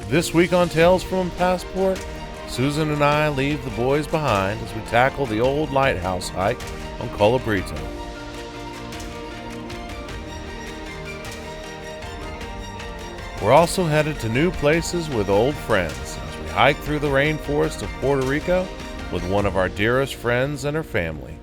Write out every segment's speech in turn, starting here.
This week on Tales from Passport, Susan and I leave the boys behind as we tackle the old lighthouse hike on Colabrito. We're also headed to new places with old friends as we hike through the rainforest of Puerto Rico with one of our dearest friends and her family.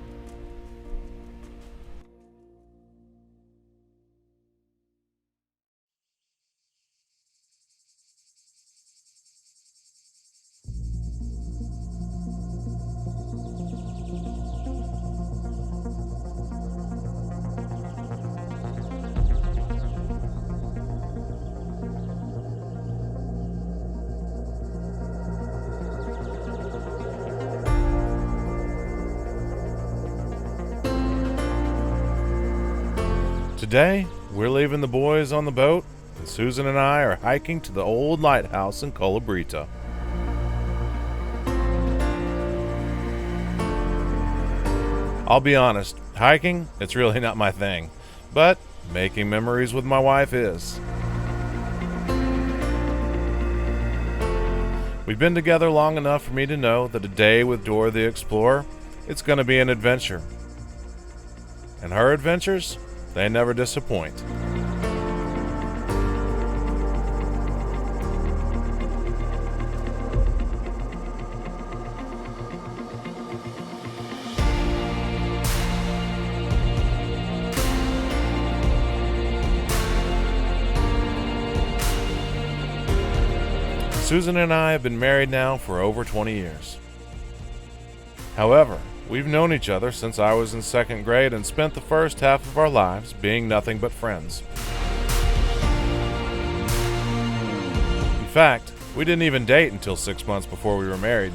Today, we're leaving the boys on the boat, and Susan and I are hiking to the old lighthouse in Colabrito. I'll be honest, hiking, it's really not my thing, but making memories with my wife is. We've been together long enough for me to know that a day with Dora the Explorer, it's going to be an adventure. And her adventures? They never disappoint. Susan and I have been married now for over 20 years. However, we've known each other since I was in second grade and spent the first half of our lives being nothing but friends. In fact, we didn't even date until 6 months before we were married.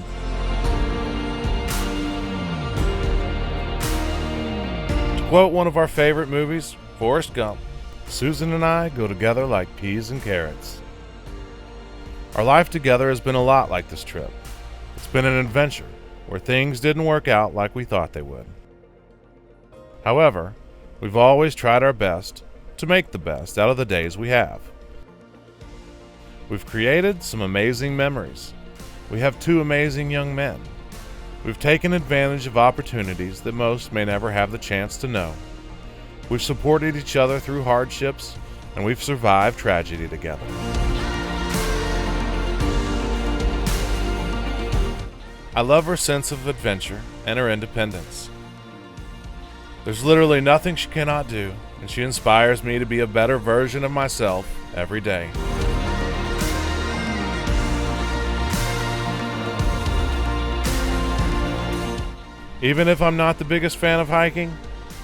To quote one of our favorite movies, Forrest Gump, Susan and I go together like peas and carrots. Our life together has been a lot like this trip. It's been an adventure where things didn't work out like we thought they would. However, we've always tried our best to make the best out of the days we have. We've created some amazing memories. We have 2 amazing young men. We've taken advantage of opportunities that most may never have the chance to know. We've supported each other through hardships, and we've survived tragedy together. I love her sense of adventure and her independence. There's literally nothing she cannot do, and she inspires me to be a better version of myself every day. Even if I'm not the biggest fan of hiking,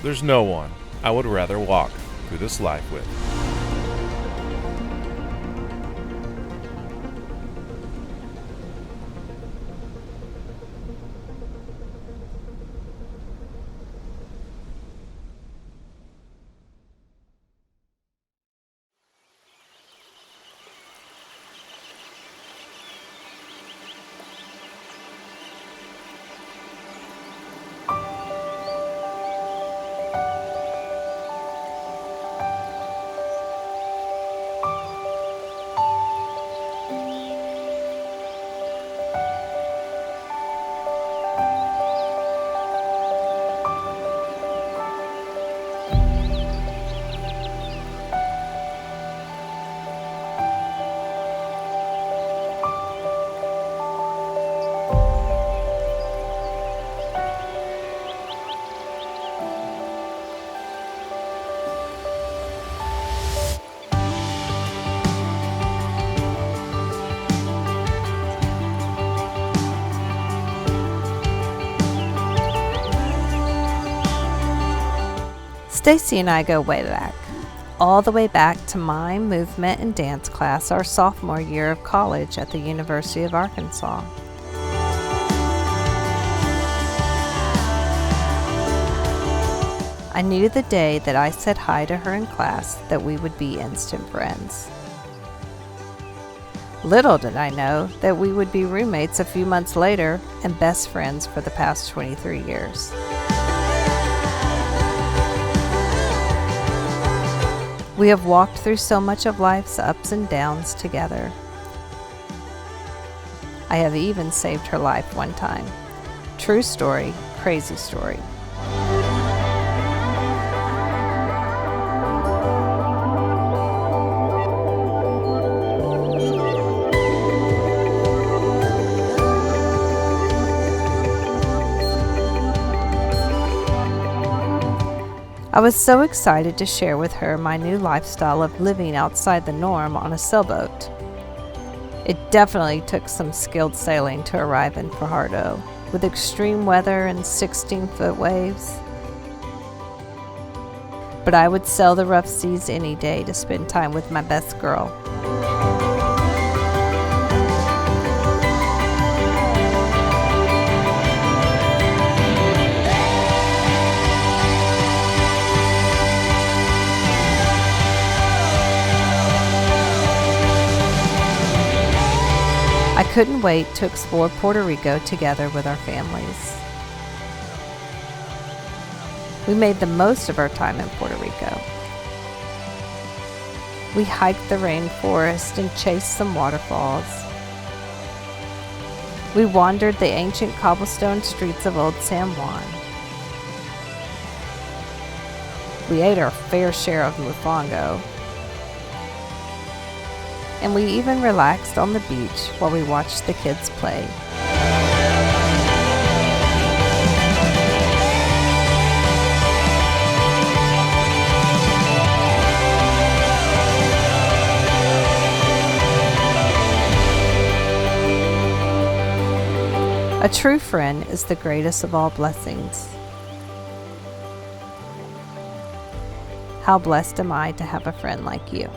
there's no one I would rather walk through this life with. Stacy and I go way back, all the way back to my movement and dance class our sophomore year of college at the University of Arkansas. I knew the day that I said hi to her in class that we would be instant friends. Little did I know that we would be roommates a few months later and best friends for the past 23 years. We have walked through so much of life's ups and downs together. I have even saved her life one time. True story, crazy story. I was so excited to share with her my new lifestyle of living outside the norm on a sailboat. It definitely took some skilled sailing to arrive in Puerto, with extreme weather and 16-foot waves. But I would sail the rough seas any day to spend time with my best girl. I couldn't wait to explore Puerto Rico together with our families. We made the most of our time in Puerto Rico. We hiked the rainforest and chased some waterfalls. We wandered the ancient cobblestone streets of Old San Juan. We ate our fair share of mofongo. And we even relaxed on the beach while we watched the kids play. A true friend is the greatest of all blessings. How blessed am I to have a friend like you.